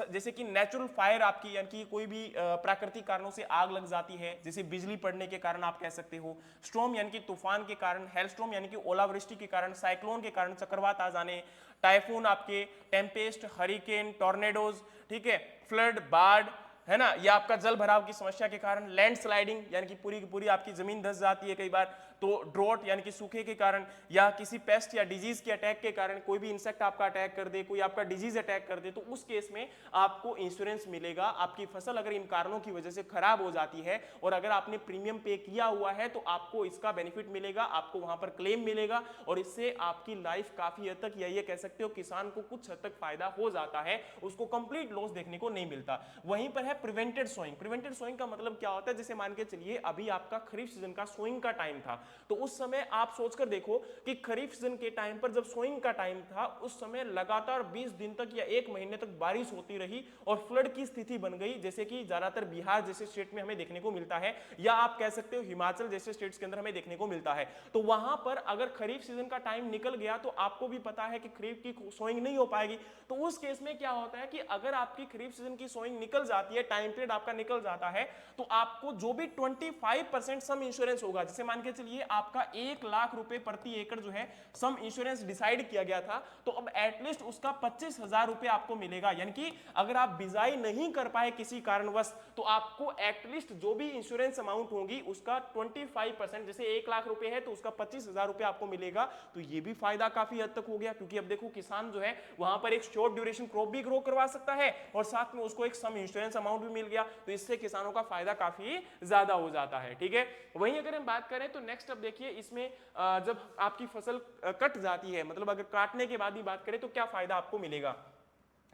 S1: जैसे कि नेचुरल फायर आपकी यानी कि कोई भी प्राकृतिक कारणों से आग लग जाती है, जैसे बिजली पड़ने के कारण आप कह सकते हो, स्टॉर्म यानी कि तूफान के कारण, हेलस्टॉर्म यानी कि ओलावृष्टि के कारण, साइक्लोन के कारण, चक्रवात आ जाने, टाइफून आपके, टेम्पेस्ट, हरिकेन, टॉर्नेडोज, ठीक है, फ्लड, बाढ़, है ना, या आपका जल भराव की समस्या के कारण, लैंड स्लाइडिंग यानी कि पूरी की पूरी आपकी जमीन धंस जाती है कई बार, तो ड्रॉट यानी कि सूखे के कारण, या किसी पेस्ट या डिजीज के अटैक के कारण, कोई भी इंसेक्ट आपका अटैक कर दे, कोई आपका डिजीज अटैक कर दे, तो उस केस में आपको इंश्योरेंस मिलेगा। आपकी फसल अगर इन कारणों की वजह से खराब हो जाती है और अगर आपने प्रीमियम पे किया हुआ है तो आपको इसका बेनिफिट मिलेगा, आपको वहां पर क्लेम मिलेगा, और इससे आपकी लाइफ काफी हद तक, या ये कह सकते हो किसान को कुछ हद तक फायदा हो जाता है, उसको कंप्लीट लॉस देखने को नहीं मिलता। वहीं पर है प्रिवेंटेड सोइंग। प्रिवेंटेड सोइंग का मतलब क्या होता है, जैसे मान के चलिए अभी आपका खरीफ सीजन का सोइंग का टाइम था, तो उस समय आप सोचकर देखो कि खरीफ सीजन के टाइम पर जब सोइंग का टाइम था, उस समय लगातार 20 दिन तक या 1 महीने तक बारिश होती रही और फ्लड की स्थिति बन गई, जैसे कि ज्यादातर बिहार जैसे स्टेट में हमें देखने को मिलता है, या आप कह सकते हो हिमाचल जैसे स्टेट्स के अंदर हमें देखने को मिलता है। तो वहां पर अगर खरीफ सीजन का टाइम निकल गया तो आपको भी पता है कि खरीफ की सोइंग नहीं हो पाएगी। तो उस केस में क्या होता है कि अगर आपकी खरीफ सीजन की सोइंग निकल जाती है, टाइम पीरियड आपका निकल जाता है, तो आपको जो भी 25% सम इंश्योरेंस होगा, जैसे मान के चलिए आपका 1 लाख रुपए प्रति एकड़ जो है सम इंश्योरेंस डिसाइड किया गया था, तो अब एटलीस्ट उसका 25,000 रुपए आपको मिलेगा। यानी कि अगर आप बिजाई नहीं कर पाए किसी कारणवश, तो आपको एटलीस्ट जो भी इंश्योरेंस अमाउंट होगी उसका 25%, जैसे 1 लाख रुपए है तो उसका 25,000 रुपए आपको मिलेगा। तो ये भी फायदा काफी हद तक हो गया, क्योंकि अब देखो किसान जो है वहां पर एक शॉर्ट ड्यूरेशन क्रॉप भी ग्रो करवा सकता है और साथ में उसको एक सम इंश्योरेंस अमाउंट भी मिल गया। तो इससे किसानों का फायदा काफी ज्यादा हो जाता है। ठीक है, वहीं अगर हम बात करें तो नेक्स्ट अब देखिए इसमें जब आपकी फसल कट जाती है, मतलब अगर काटने के बाद ही बात करें तो क्या फायदा आपको मिलेगा।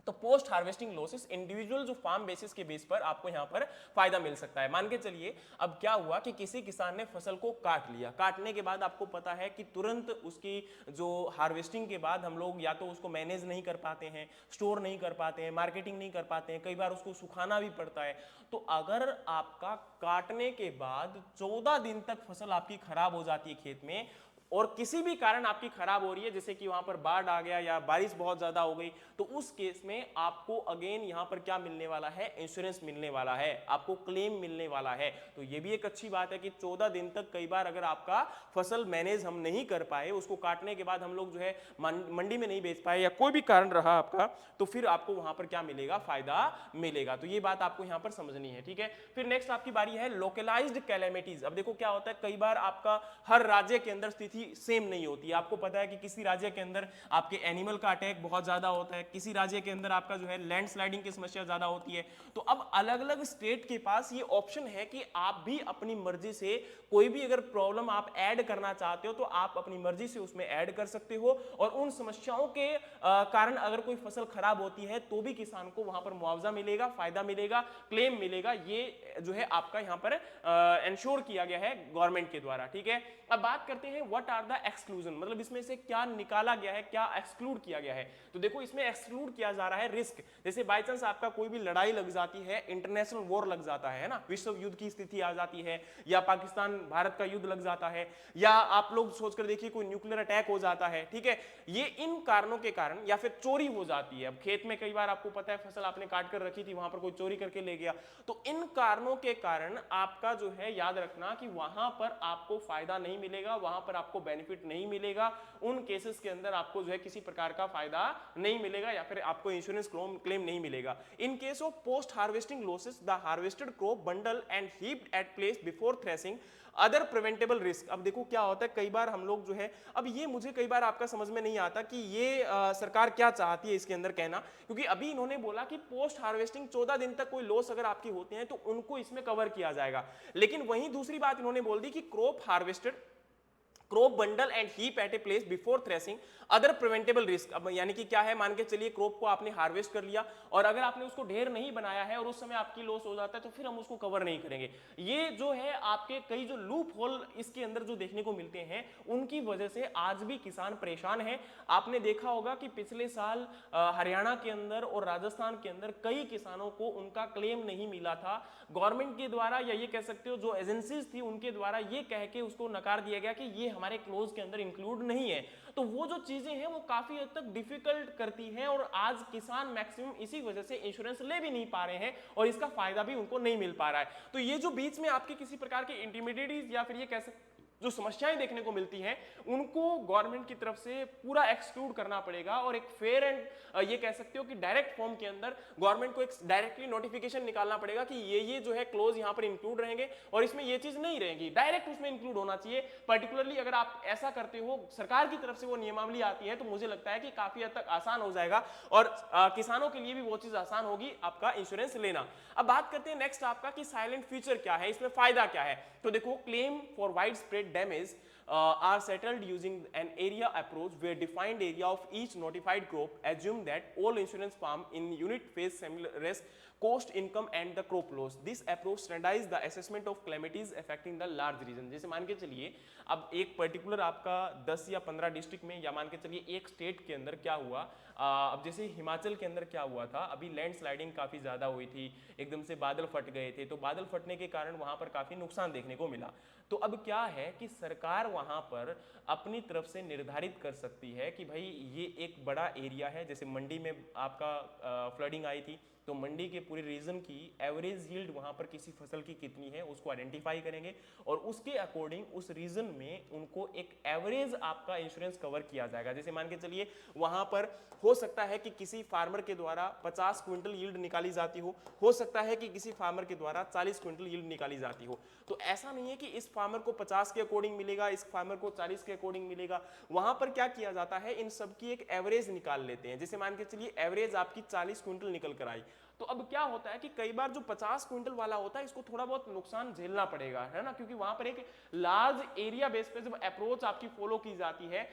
S1: तो पोस्ट हार्वेस्टिंग लॉसेस इंडिविजुअल जो फार्म बेसिस के बेस पर आपको यहां पर फायदा मिल सकता है। मान के चलिए अब क्या हुआ कि किसी किसान ने फसल को काट लिया, काटने के बाद आपको पता है कि तुरंत उसकी जो हार्वेस्टिंग के बाद हम लोग या तो उसको मैनेज नहीं कर पाते हैं, स्टोर नहीं कर पाते हैं, मार्केटिंग नहीं कर पाते हैं, कई बार उसको सुखाना भी पड़ता है। तो अगर आपका काटने के बाद 14 दिन तक फसल आपकी खराब हो जाती है खेत में, और किसी भी कारण आपकी खराब हो रही है, जैसे कि वहां पर बाढ़ आ गया या बारिश बहुत ज्यादा हो गई, तो उस केस में आपको अगेन यहां पर क्या मिलने वाला है, इंश्योरेंस मिलने वाला है, आपको क्लेम मिलने वाला है। तो ये भी एक अच्छी बात है कि 14 दिन तक कई बार अगर आपका फसल मैनेज हम नहीं कर पाए, उसको काटने के बाद हम लोग जो है मंडी में नहीं बेच पाए या कोई भी कारण रहा आपका, तो फिर आपको वहां पर क्या मिलेगा, फायदा मिलेगा। तो ये बात आपको यहां पर समझनी है। ठीक है, फिर नेक्स्ट आपकी बारी है लोकलाइज्ड कैलेमिटीज। अब देखो क्या होता है, कई बार आपका हर राज्य के अंदर स्थिति सेम नहीं होती है। आपको पता है कि किसी राज्य के अंदर आपके एनिमल का अटैक बहुत ज्यादा होता है, किसी राज्य के अंदर आपका जो है लैंडस्लाइडिंग की समस्या ज्यादा होती है। तो अब अलग अलग स्टेट के पास ये ऑप्शन है कि आप भी अपनी मर्जी से कोई भी अगर प्रॉब्लम आप ऐड करना चाहते हो तो आप अपनी मर्जी से उसमें ऐड कर सकते हो, और उन समस्याओं के कारण अगर कोई फसल खराब होती है तो भी किसान को वहां पर मुआवजा मिलेगा, फायदा मिलेगा, क्लेम मिलेगा। ये जो है आपका यहां पर इंश्योर किया गया है गवर्नमेंट के द्वारा। ठीक है, अब बात करते हैं व्हाट आर द एक्सक्लूजन, मतलब इसमें से क्या निकाला गया है, क्या एक्सक्लूड किया गया है। तो देखो इसमें एक्सक्लूड किया जा रहा है रिस्क, जैसे बाय चांस आपका कोई भी लड़ाई लग जाती है, इंटरनेशनल वॉर लग जाता है ना, विश्व युद्ध की स्थिति आ जाती है, या पाकिस्तान भारत का युद्ध लग जाता है, या आप लोग सोचकर देखिए कोई न्यूक्लियर अटैक हो जाता है। ठीक है, ये इन कारणों के कारण, या फिर चोरी हो जाती है। अब खेत में कई बार आपको पता है फसल आपने काट कर रखी थी, वहां पर कोई चोरी करके ले गया, तो इन कारणों के कारण आपका जो है याद रखना कि वहां पर आपको फायदा नहीं मिलेगा, वहां पर आपको बेनिफिट नहीं मिलेगा। उन केसेस के अंदर आपको जो है किसी प्रकार का फायदा नहीं मिलेगा, या फिर आपको इंश्योरेंस क्लेम नहीं मिलेगा। In case of post harvesting losses, the harvested crop bundle and heaped at place before threshing, other preventable risk. अब देखो क्या होता है, कई बार हम लोग जो है, अब ये मुझे कई बार आपका समझ में नहीं आता कि ये सरकार क्या चाहती है इसके अंदर कहना, क्योंकि अभी इन्होंने बोला कि पोस्ट हार्वेस्टिंग 14 दिन तक कोई लॉस अगर आपकी होते हैं तो उनको इसमें कवर किया जाएगा, लेकिन वहीं दूसरी बात इन्होंने बोल दी कि crop harvested, crop bundle and heap at a place before threshing, other preventable risk. अब यानी कि क्या है, मान के चलिए क्रॉप को आपने हार्वेस्ट कर लिया और अगर आपने उसको ढेर नहीं बनाया है और उस समय आपकी लॉस हो जाता है तो फिर हम उसको कवर नहीं करेंगे। ये जो है आपके कई जो लूप होल इसके अंदर जो देखने को मिलते हैं, उनकी वजह से आज भी किसान परेशान है। आपने देखा होगा कि पिछले साल हरियाणा के अंदर और राजस्थान के अंदर कई किसानों को उनका क्लेम नहीं मिला था गवर्नमेंट के द्वारा, या ये कह सकते हो जो एजेंसीज थी उनके द्वारा ये कह के उसको नकार दिया गया कि ये हमारे क्लोज के अंदर इंक्लूड नहीं है। तो वो जो चीजें हैं वो काफी हद तक डिफिकल्ट करती हैं, और आज किसान मैक्सिमम इसी वजह से इंश्योरेंस ले भी नहीं पा रहे हैं और इसका फायदा भी उनको नहीं मिल पा रहा है। तो ये जो बीच में आपके किसी प्रकार के इंटरमीडिएट या फिर ये कह सकते जो समस्याएं देखने को मिलती हैं, उनको गवर्नमेंट की तरफ से पूरा एक्सक्लूड करना पड़ेगा, और एक फेयर एंड ये कह सकते हो कि डायरेक्ट फॉर्म के अंदर गवर्नमेंट को एक डायरेक्टली नोटिफिकेशन निकालना पड़ेगा कि ये जो है क्लोज यहां पर इंक्लूड रहेंगे और इसमें ये चीज नहीं रहेगी, डायरेक्ट उसमें इंक्लूड होना चाहिए। पर्टिकुलरली अगर आप ऐसा करते हो, सरकार की तरफ से वो नियमावली आती है, तो मुझे लगता है कि काफी हद तक आसान हो जाएगा और किसानों के लिए भी वो चीज आसान होगी आपका इंश्योरेंस लेना। अब बात करते हैं नेक्स्ट आपका कि साइलेंट फ्यूचर क्या है, इसमें फायदा क्या है। तो देखो, claim for wide spread damage are settled using an area approach where defined area of each notified crop assume that all insurance farm in unit face similar risk, cost, income and the crop loss. This approach standardize the assessment of calamities affecting the large region. जैसे मान के चलिए अब एक particular आपका 10 या 15 district में, या मान के चलिए एक स्टेट के अंदर क्या हुआ, अब जैसे हिमाचल के अंदर क्या हुआ था, अभी लैंडस्लाइडिंग काफ़ी ज़्यादा हुई थी, एकदम से बादल फट गए थे, तो बादल फटने के कारण वहाँ पर काफ़ी नुकसान देखने को मिला। तो अब क्या है कि सरकार वहाँ पर अपनी तरफ से निर्धारित कर सकती है कि भाई ये एक बड़ा एरिया है, जैसे मंडी में आपका फ्लडिंग आई थी, तो मंडी के पूरे रीजन की एवरेज यील्ड वहां पर किसी फसल की कितनी है उसको आइडेंटिफाई करेंगे और उसके अकॉर्डिंग उस रीजन में उनको एक एवरेज आपका इंश्योरेंस कवर किया जाएगा। जैसे मान के चलिए वहां पर हो सकता है कि किसी फार्मर के द्वारा 50 क्विंटल यील्ड निकाली जाती हो सकता है कि किसी फार्मर के द्वारा 40 क्विंटल यील्ड निकाली जाती हो। तो ऐसा नहीं है कि इस फार्मर को 50 के अकॉर्डिंग मिलेगा, इस फार्मर को 40 के अकॉर्डिंग मिलेगा। वहां पर क्या किया जाता है, इन सब की एक एवरेज निकाल लेते हैं। जैसे मान के चलिए एवरेज आपकी 40 क्विंटल निकल कर आई, तो अब क्या होता है कि कई बार जो 50 क्विंटल वाला होता है इसको थोड़ा बहुत नुकसान झेलना पड़ेगा, है ना, क्योंकि वहां पर एक लार्ज एरिया बेस पे जब अप्रोच आपकी फॉलो की जाती है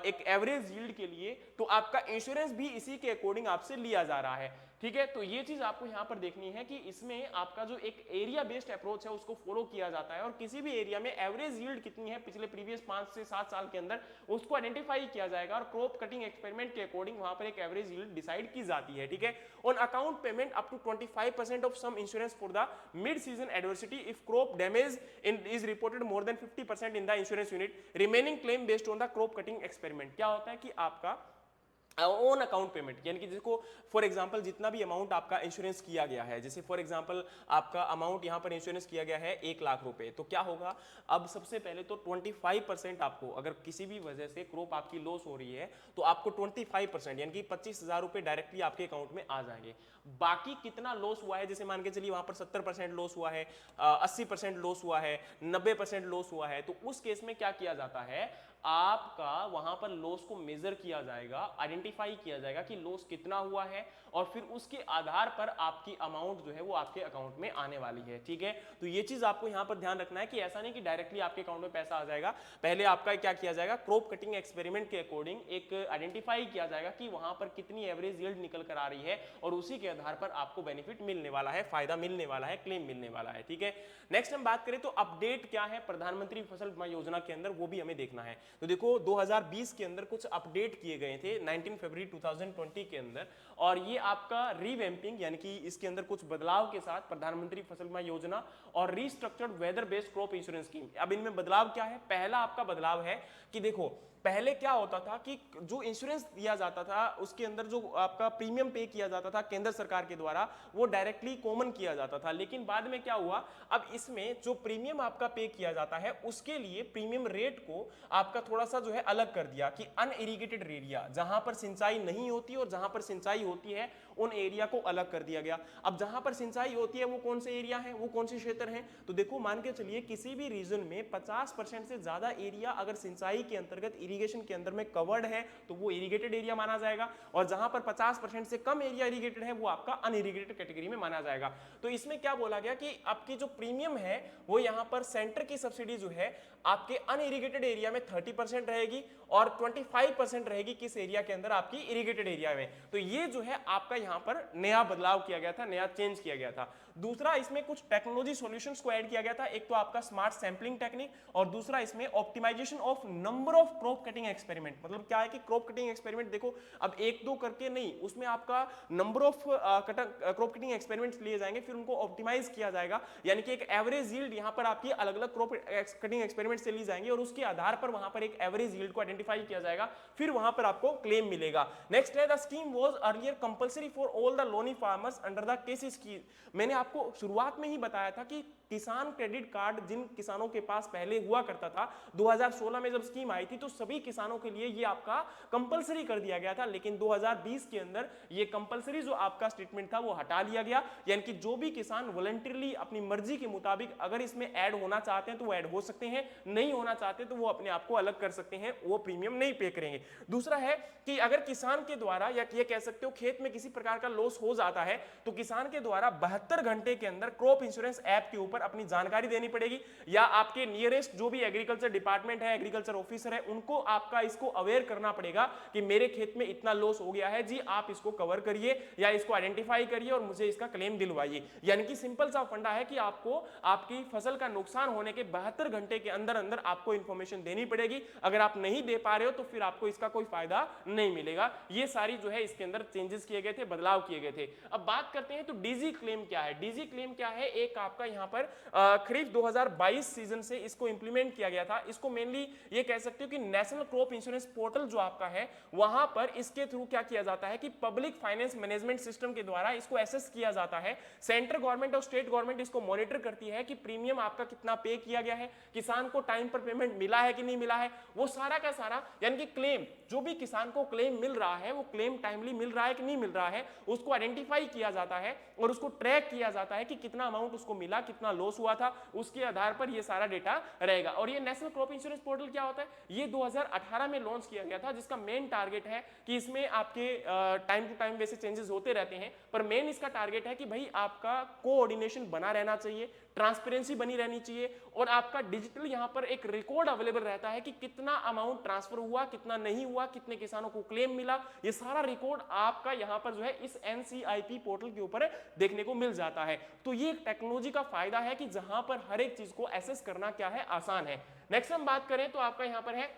S1: एक एवरेज यील्ड के लिए, तो आपका इंश्योरेंस भी इसी के अकॉर्डिंग आपसे लिया जा रहा है। ठीक है, तो ये चीज आपको यहां पर देखनी है कि इसमें आपका जो एक एरिया बेस्ड अप्रोच है उसको फॉलो किया जाता है और किसी भी एरिया में एवरेज यील्ड कितनी है पिछले प्रीवियस 5 से 7 साल के अंदर उसको आइडेंटिफाई किया जाएगा और क्रॉप कटिंग एक्सपेरिमेंट के अकॉर्डिंग वहां पर एक एवरेज यील्ड डिसाइड की जाती है। ठीक है, on account payment up to 25% of sum insurance for the mid season adversity if crop damage is reported more than 50% in the insurance unit, remaining claim based on the crop cutting experiment. क्या होता है कि आपका on account payment, यानी कि जिसको for example जितना भी अमाउंट आपका इंश्योरेंस किया गया है, जैसे फॉर एग्जांपल आपका अमाउंट यहां पर इंश्योरेंस किया गया है 1 लाख रुपए, तो क्या होगा, अब सबसे पहले तो 25% आपको, अगर किसी भी वजह से क्रॉप आपकी लॉस हो रही है तो आपको 25% यानी कि 25,000 रुपए डायरेक्टली आपके अकाउंट में आ जाएंगे। बाकी कितना लॉस हुआ है, जैसे मान के चलिए वहां पर 70% लॉस हुआ है, 80% लॉस हुआ है, 90% लॉस हुआ है, तो उस केस में क्या किया जाता है, आपका वहां पर लॉस को मेजर किया जाएगा, आइडेंटिफाई किया जाएगा कि लॉस कितना हुआ है और फिर उसके आधार पर आपकी अमाउंट जो है वो आपके अकाउंट में आने वाली है। ठीक है, तो ये चीज आपको यहां पर ध्यान रखना है कि ऐसा नहीं कि डायरेक्टली आपके अकाउंट में पैसा आ जाएगा, पहले आपका क्या किया जाएगा, क्रॉप कटिंग एक्सपेरिमेंट के अकॉर्डिंग एक आइडेंटिफाई किया जाएगा कि वहां पर कितनी एवरेज यील्ड निकल कर आ रही है और उसी के आधार पर आपको बेनिफिट मिलने वाला है, फायदा मिलने वाला है, क्लेम मिलने वाला है। ठीक है, नेक्स्ट हम बात करें तो अपडेट क्या है प्रधानमंत्री फसल बीमा योजना के अंदर, वो भी हमें देखना है। तो देखो 2020 के अंदर कुछ अपडेट किए गए थे 19 फरवरी 2020 के अंदर, और ये आपका रीवैम्पिंग यानी कि इसके अंदर कुछ बदलाव के साथ प्रधानमंत्री फसल बीमा योजना और restructured weather based crop insurance scheme. अब इनमें बदलाव क्या है, पहला आपका बदलाव है कि देखो पहले क्या होता था कि जो इंश्योरेंस दिया जाता था उसके अंदर जो आपका प्रीमियम पे किया जाता था केंद्र सरकार के द्वारा वो डायरेक्टली कॉमन किया जाता था, लेकिन बाद में क्या हुआ, अब इसमें जो प्रीमियम आपका पे किया जाता है उसके लिए प्रीमियम रेट को आपका थोड़ा सा जो है अलग कर दिया कि अनइरिगेटेड एरिया जहां पर सिंचाई नहीं होती और जहां पर सिंचाई होती है उन एरिया को अलग कर दिया गया। अब जहां पर सिंचाई होती है वो कौन से एरिया है, वो कौन से क्षेत्र हैं, तो देखो मान के चलिए किसी भी रीजन में 50% से ज्यादा एरिया अगर सिंचाई के अंतर्गत इरिगेशन के अंदर में कवर्ड है तो वो इरिगेटेड एरिया माना जाएगा, और जहां पर 50% से कम एरिया इरिगेटेड है वो आपका अनइरिगेटेड कैटेगरी में माना जाएगा। तो इसमें क्या बोला गया कि आपकी जो प्रीमियम है वो यहां पर सेंटर की सब्सिडी जो है आपके अनइरिगेटेड एरिया में 30% रहेगी और 25% रहेगी किस एरिया के अंदर, आपकी इरिगेटेड एरिया में। तो ये जो है आपका यहां पर नया बदलाव किया गया था, नया चेंज किया गया था। दूसरा इसमें कुछ टेक्नोलॉजी सॉल्यूशंस को ऐड किया गया था, एक तो आपका स्मार्ट सैंपलिंग टेक्निक और दूसरा इसमें optimisation of number of crop cutting experiment. मतलब क्या है कि क्रॉप कटिंग एक्सपेरिमेंट देखो अब 1-2 करके नहीं, उसमें आपका number of crop cutting experiments लिए जाएंगे, फिर उनको ऑप्टिमाइज किया जाएगा, यानी कि एक एवरेज यील्ड यहां पर आपकी अलग अलग क्रॉप कटिंग एक्सपेरिमेंट से ली जाएंगी और उसके आधार पर वहां पर एक एवरेज यील्ड को आइडेंटिफाई किया जाएगा, फिर वहां पर आपको क्लेम मिलेगा। नेक्स्ट है the scheme was earlier compulsory for all the loanee farmers under the KC scheme. मैंने आपको शुरुआत में ही बताया था कि किसान क्रेडिट कार्ड जिन किसानों के पास पहले हुआ करता था 2016 में जब स्कीम आई थी तो सभी किसानों के लिए ये आपका कंपलसरी कर दिया गया था, लेकिन 2020 के अंदर ये कंपलसरी जो आपका स्टेटमेंट था वो हटा लिया गया, यानी कि जो भी किसान वॉलंटरली अपनी मर्जी के मुताबिक अगर इसमें ऐड होना चाहते हैं तो वो ऐड हो सकते हैं, नहीं होना चाहते तो वो अपने आप को अलग कर सकते हैं, वो प्रीमियम नहीं पे करेंगे। दूसरा है कि अगर किसान के द्वारा या ये कह सकते हो खेत में किसी प्रकार का लॉस हो जाता है तो किसान के द्वारा 72 घंटे के अंदर क्रॉप इंश्योरेंस ऐप के ऊपर ऊपर अपनी जानकारी देनी पड़ेगी, या आपके नियरेस्ट जो भी एग्रीकल्चर डिपार्टमेंट है, एग्रीकल्चर ऑफिसर है, उनको आपका इसको अवेयर करना पड़ेगा कि मेरे खेत में इतना लॉस हो गया है जी, आप इसको कवर करिए या इसको आइडेंटिफाई करिए और मुझे इसका क्लेम दिलवाइए। यानी कि सिंपल सा फंडा है कि आपको आपकी फसल का नुकसान होने के 72 घंटे के अंदर अंदर आपको इंफॉर्मेशन देनी पड़ेगी। अगर आप नहीं दे पा रहे हो तो फिर आपको इसका कोई फायदा नहीं मिलेगा। ये सारी जो है इसके अंदर चेंजेस किए गए थे, बदलाव किए गए थे। अब बात करते हैं तो डीजी क्लेम क्या है। डीजी क्लेम क्या है, एक आपका यहां पर खरीफ 2022 सीजन से इसको इंप्लीमेंट किया गया था। इसको मेनली ये कह सकते हो कि नेशनल क्रॉप इंश्योरेंस पोर्टल जो आपका है वहां पर इसके थ्रू क्या किया जाता है कि पब्लिक फाइनेंस मैनेजमेंट सिस्टम के द्वारा इसको एसेस किया जाता है। सेंट्रल गवर्नमेंट और स्टेट गवर्नमेंट इसको मॉनिटर करती है कि प्रीमियम आपका कितना पे किया गया है, किसान को टाइम पर पेमेंट मिला है कि नहीं मिला है, वो सारा का सारा यानी कि क्लेम जो भी किसान को क्लेम मिल रहा है वो क्लेम टाइमली मिल रहा है कि नहीं मिल रहा है, उसको आइडेंटिफाई किया जाता है और उसको ट्रैक किया जाता है कि कितना अमाउंट उसको मिला, कितना लॉस हुआ था, उसके आधार पर ये सारा डेटा रहेगा। और ये नेशनल क्रॉप इंश्योरेंस पोर्टल क्या होता है, ये 2018 में लॉन्च किया गया था, जिसका मेन टारगेट है कि इसमें आपके टाइम टू टाइम वैसे चेंजेस होते रहते हैं, पर मेन इसका टारगेट है कि भाई आपका कोऑर्डिनेशन बना रहना चाहिए, ट्रांसपेरेंसी बनी रहनी चाहिए और आपका डिजिटल यहां पर एक रिकॉर्ड अवेलेबल रहता है कि कितना अमाउंट ट्रांसफर हुआ, कितना नहीं हुआ, कितने किसानों को क्लेम मिला, ये सारा रिकॉर्ड आपका यहां पर जो है इस एनसीआईपी पोर्टल के ऊपर देखने को मिल जाता है। तो ये एक टेक्नोलॉजी का फायदा है कि जहां पर हर एक चीज को एसेस करना क्या है, आसान है। नेक्स्ट हम बात करें तो आपका यहां पर है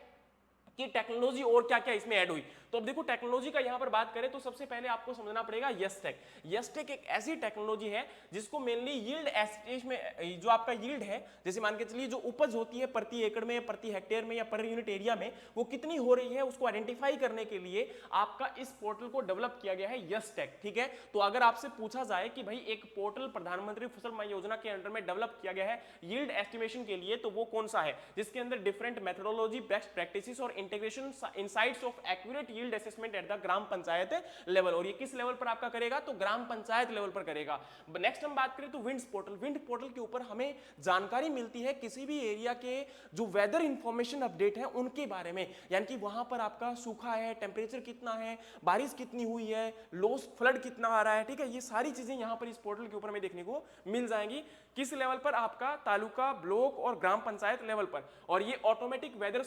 S1: कि टेक्नोलॉजी और क्या क्या इसमें ऐड हुई। तो अब देखो टेक्नोलॉजी का यहां पर बात करें तो सबसे पहले आपको समझना पड़ेगा यस्टेक। यस्टेक एक ऐसी टेक्नोलॉजी है जिसको मेनली यील्ड एस्टिमेट में, जो आपका यील्ड है, जैसे मान के चलिए जो उपज होती है प्रति एकड़ में, प्रति हेक्टेयर में या पर यूनिट एरिया में, वो कितनी हो रही है उसको आइडेंटिफाई करने के लिए आपका इस पोर्टल को डेवलप किया गया है यस्टेक। ठीक है, तो अगर आपसे पूछा जाए कि भाई एक पोर्टल प्रधानमंत्री फसल बीमा योजना के अंडर में डेवलप किया गया है यील्ड एस्टिमेशन के लिए, तो वो कौन सा है, जिसके अंदर डिफरेंट मेथोडोलॉजी, बेस्ट प्रैक्टिसेस और integration insights of accurate yield assessment at the gram panchayat level. और ये किस लेवल पर आपका करेगा, तो ग्राम पंचायत लेवल पर करेगा। नेक्स्ट हम बात करें तो विंड्स पोर्टल। विंड पोर्टल के ऊपर हमें जानकारी मिलती है किसी भी एरिया के जो वेदर इंफॉर्मेशन अपडेट है उनके बारे में, यानी कि वहां पर आपका सूखा है, टेम्परेचर कितना है, बारिश कितनी हुई है, लोस फ्लड कितना आ रहा है। ठीक है, ये सारी चीजें यहां पर इस पोर्टल के ऊपर हमें देखने को मिल जाएंगी। किस लेवल पर, आपका तालुका, ब्लॉक और ग्राम पंचायत लेवल पर। और ये ऑटोमेटिक वेदर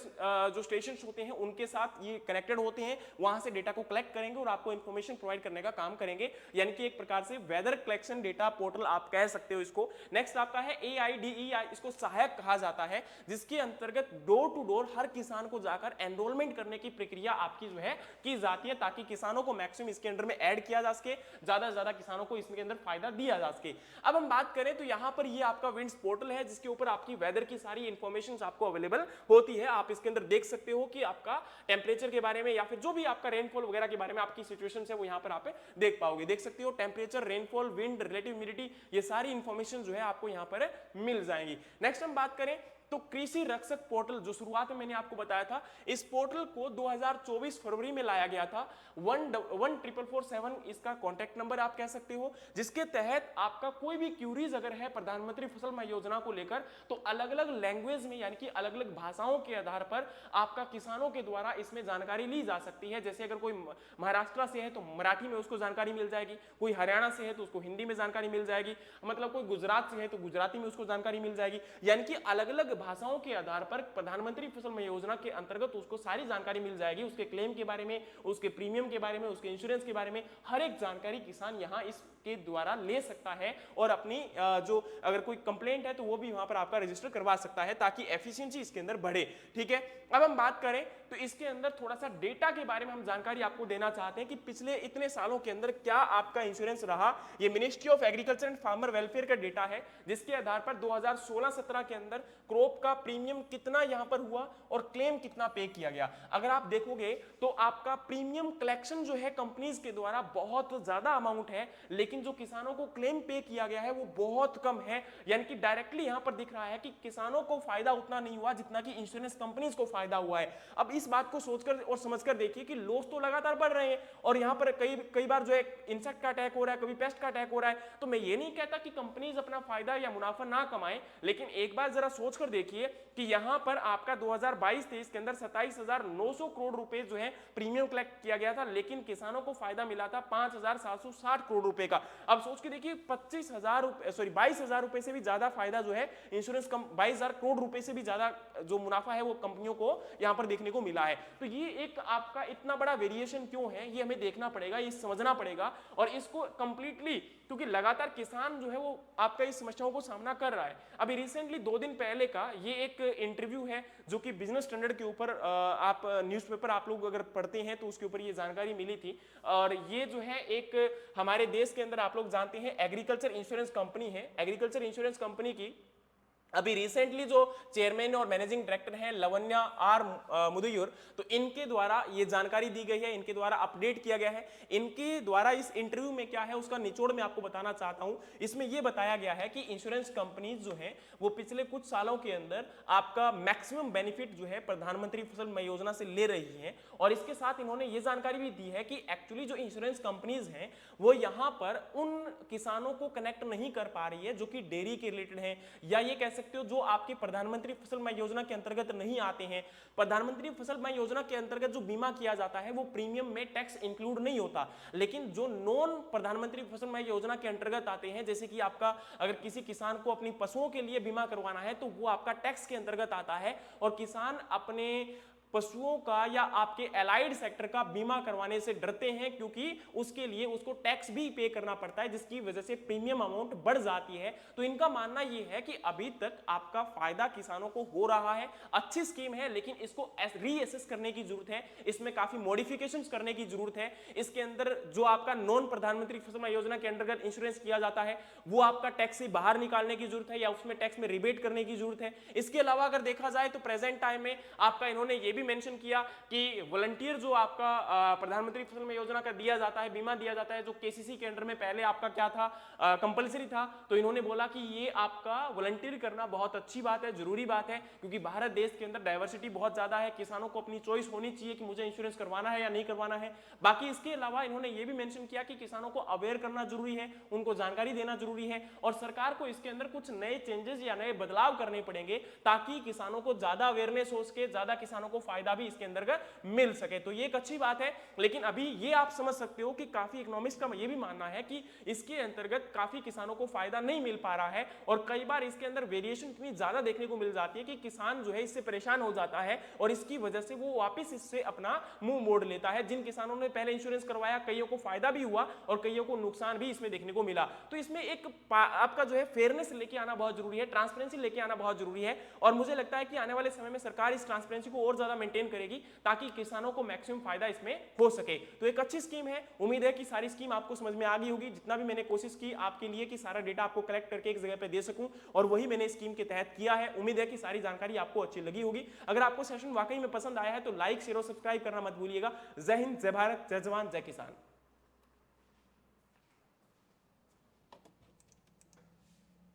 S1: जो स्टेशन होते हैं उनके साथ ये कनेक्टेड होते हैं, वहां से डेटा को कलेक्ट करेंगे और आपको इंफॉर्मेशन प्रोवाइड करने का काम करेंगे, यानी कि एक प्रकार से वेदर कलेक्शन डेटा पोर्टल आप कह सकते हो इसको। नेक्स्ट आपका है AIDE, इसको सहायक कहा जाता है, जिसके अंतर्गत डोर टू डोर हर किसान को जाकर एनरोलमेंट करने की प्रक्रिया आपकी जो है की जाती है, ताकि किसानों को मैक्सिमम इसके अंदर में ऐड किया जा सके, ज्यादा से ज्यादा किसानों को इसके अंदर फायदा दिया जा सके। अब हम बात करें तो यहां पर ये आपका विंड्स पोर्टल है, जिसके ऊपर आपकी वेदर की सारी इंफॉर्मेशन आपको अवेलेबल होती है। आप इसके अंदर देख सकते हो कि आपका टेम्परेचर के बारे में या फिर जो भी आपका रेनफॉल वगैरह के बारे में आपकी सिचुएशन है वो यहां पर आप देख पाओगे, देख सकते हो temperature, rainfall, wind, relative humidity, ये सारी इंफॉर्मेशन जो है आपको यहां पर मिल जाएंगी। नेक्स्ट हम बात करें तो कृषि रक्षक पोर्टल, जो शुरुआत में मैंने आपको बताया था, इस पोर्टल को 2024 फरवरी में लाया गया था। 14447 इसका कॉन्टैक्ट नंबर आप कह सकते हो, जिसके तहत आपका कोई भी क्यूरीज अगर है प्रधानमंत्री फसल बीमा योजना को लेकर, तो अलग अलग लैंग्वेज में यानी कि अलग अलग भाषाओं के आधार पर आपका किसानों के द्वारा इसमें जानकारी ली जा सकती है। जैसे अगर कोई महाराष्ट्र से है तो मराठी में उसको जानकारी मिल जाएगी, कोई हरियाणा से है तो उसको हिंदी में जानकारी मिल जाएगी, मतलब कोई गुजरात से है तो गुजराती में उसको जानकारी मिल जाएगी। यानी कि अलग अलग भाषाओं के आधार पर प्रधानमंत्री फसल बीमा योजना के अंतर्गत उसको सारी जानकारी मिल जाएगी, उसके क्लेम के बारे में, उसके प्रीमियम के बारे में, उसके इंश्योरेंस के बारे में, हर एक जानकारी किसान यहां इसके द्वारा ले सकता है और अपनी जो अगर कोई कंप्लेंट है तो वो भी वहां पर आपका रजिस्टर करवा सकता है, ताकि एफिशिएंसी इसके अंदर बढ़े। ठीक है, अब हम बात करें तो इसके अंदर थोड़ा सा डेटा के बारे में हम जानकारी आपको देना चाहते हैं कि पिछले इतने सालों के अंदर क्या आपका इंश्योरेंस रहा। ये ministry of agriculture and farmer welfare का डेटा है, जिसके आधार पर 2016-17 के अंदर क्रॉप का प्रीमियम कितना यहां पर हुआ और क्लेम कितना पे किया गया। अगर आप देखोगे तो आपका प्रीमियम कलेक्शन जो है कंपनीज के द्वारा बहुत ज्यादा अमाउंट है, लेकिन जो किसानों को क्लेम पे किया गया है वो बहुत कम है। यानी कि डायरेक्टली यहां पर दिख रहा है कि किसानों को फायदा उतना नहीं हुआ जितना कि इंश्योरेंस कंपनीज को फायदा हुआ है। अब इस बात को सोचकर और समझकर देखिए कि लॉस तो लगातार बढ़ रहे हैं और यहां पर कई बार जो है इंसेक्ट का अटैक हो रहा है, कभी पेस्ट का अटैक हो रहा है। तो मैं ये नहीं कहता कि कंपनीज अपना फायदा या मुनाफा ना कमाएं, लेकिन एक बार जरा सोचकर देखिए कि यहाँ पर आपका 2022-23 के अंदर 27,900 करोड़ रुपए जो है प्रीमियम कलेक्ट किया गया था, लेकिन किसानों को फायदा मिला था 5,760 करोड़ रुपए का। अब सोच के देखिए 22,000 रुपए से भी ज्यादा फायदा जो है इंश्योरेंस 22,000 करोड़ रुपए से भी ज्यादा जो मुनाफा है वो कंपनियों को यहां पर देखने को मिला है। तो ये एक आपका इतना बड़ा वेरिएशन क्यों है, ये हमें देखना पड़ेगा, ये समझना पड़ेगा और इसको कंप्लीटली, क्योंकि लगातार किसान जो है वो आपका इस समस्याओं को सामना कर रहा है। अभी रिसेंटली 2 दिन पहले का ये एक इंटरव्यू है जो कि बिजनेस स्टैंडर्ड के ऊपर आप न्यूज़पेपर आप लोग अगर पढ़ते हैं तो उसके ऊपर ये जानकारी मिली थी। और ये जो है एक हमारे देश के अंदर आप लोग जानते हैं एग्रीकल्चर इंश्योरेंस कंपनी है। एग्रीकल्चर इंश्योरेंस कंपनी की अभी रिसेंटली जो चेयरमैन और मैनेजिंग डायरेक्टर हैं लवन्या आर मुदुयुर, तो इनके द्वारा ये जानकारी दी गई है, इनके द्वारा अपडेट किया गया है। इनके द्वारा इस इंटरव्यू में क्या है उसका निचोड़ में आपको बताना चाहता हूं। इसमें यह बताया गया है कि इंश्योरेंस कंपनीज जो हैं वो पिछले कुछ सालों के अंदर आपका मैक्सिमम बेनिफिट जो है प्रधानमंत्री फसल बीमा योजना से ले रही है। और इसके साथ इन्होंने ये जानकारी भी दी है कि एक्चुअली जो इंश्योरेंस कंपनीज हैं वो यहाँ पर उन किसानों को कनेक्ट नहीं कर पा रही है जो कि डेयरी के रिलेटेड है, या ये कह सकते हो जो आपके प्रधानमंत्री फसल बीमा योजना के अंतर्गत नहीं आते हैं। प्रधानमंत्री फसल बीमा योजना के अंतर्गत जो बीमा किया जाता है वो प्रीमियम में टैक्स इंक्लूड नहीं होता, लेकिन जो नॉन प्रधानमंत्री फसल बीमा योजना के अंतर्गत आते हैं, जैसे कि आपका अगर किसी किसान को अपनी पशुओं के लिए बीमा करवाना है तो वो आपका टैक्स के अंतर्गत आता है और किसान अपने पशुओं का या आपके एलाइड सेक्टर का बीमा करवाने से डरते हैं क्योंकि उसके लिए उसको टैक्स भी पे करना पड़ता है, जिसकी वजह से प्रीमियम अमाउंट बढ़ जाती है। तो इनका मानना यह है कि अभी तक आपका फायदा किसानों को हो रहा है, अच्छी स्कीम है, लेकिन इसको रीअसेस करने की जरूरत है, इसमें काफी मॉडिफिकेशंस करने की जरूरत है। इसके अंदर जो आपका नॉन प्रधानमंत्री फसल बीमा योजना के अंतर्गत इंश्योरेंस किया जाता है वो आपका टैक्स से बाहर निकालने की जरूरत है या उसमें टैक्स में रिबेट करने की जरूरत है। इसके अलावा अगर देखा जाए तो प्रेजेंट टाइम में आपका इन्होंने ये भी मेंशन किया कि वॉलंटियर जो आपका प्रधानमंत्री फसल बीमा योजना का दिया जाता है, बीमा दिया जाता है, जो केसीसी के अंडर में पहले आपका क्या था, कंपलसरी था, तो इन्होंने बोला कि ये आपका वॉलंटियर करना बहुत अच्छी बात है, जरूरी बात है, क्योंकि भारत देश के अंदर डाइवर्सिटी बहुत ज्यादा है, किसानों को अपनी चॉइस होनी चाहिए कि मुझे इंश्योरेंस करवाना है या नहीं करवाना है। बाकी इसके अलावा इन्होंने ये भी मेंशन किया कि किसानों को अवेयर करना जरूरी है, उनको जानकारी देना जरूरी है और सरकार को इसके अंदर कुछ नए चेंजेस या नए बदलाव करने पड़ेंगे ताकि किसानों को ज्यादा अवेयरनेस हो सके, ज्यादा किसानों को फायदा भी इसके अंतर्गत मिल सके। तो ये एक अच्छी बात है, लेकिन अभी ये आप समझ सकते हो कि काफी इकोनॉमिस्ट का ये भी मानना है कि इसके अंतर्गत काफी किसानों को फायदा नहीं मिल पा रहा है और कई बार इसके अंदर वेरिएशन इतनी ज्यादा देखने को मिल जाती है कि किसान जो है इससे परेशान हो जाता है और इसकी वजह से वो वापस इससे अपना मुंह मोड़ लेता है। जिन किसानों ने पहले इंश्योरेंस करवाया कईयों को फायदा भी हुआ और कईयों को नुकसान भी इसमें देखने को मिला। तो इसमें एक आपका जो है फेयरनेस लेके आना बहुत जरूरी है, ट्रांसपेरेंसी लेके आना बहुत जरूरी है और मुझे लगता है कि आने वाले समय में सरकार इस ट्रांसपेरेंसी को और ज्यादा मेंटेन करेगी ताकि किसानों को मैक्सिमम फायदा इसमें हो सके। तो एक अच्छी स्कीम है, उम्मीद है कि सारी स्कीम आपको समझ में आ गई होगी। जितना भी मैंने कोशिश की आपके लिए कि सारा डेटा आपको कलेक्ट करके एक जगह पे दे सकूं और वही मैंने स्कीम के तहत किया है। उम्मीद है कि सारी जानकारी आपको अच्छी लगी होगी। अगर आपको सेशन वाकई में पसंद आया है तो लाइक शेयर और सब्सक्राइब करना मत भूलिएगा। जय हिंद, जय भारत, जय जवान, जय किसान।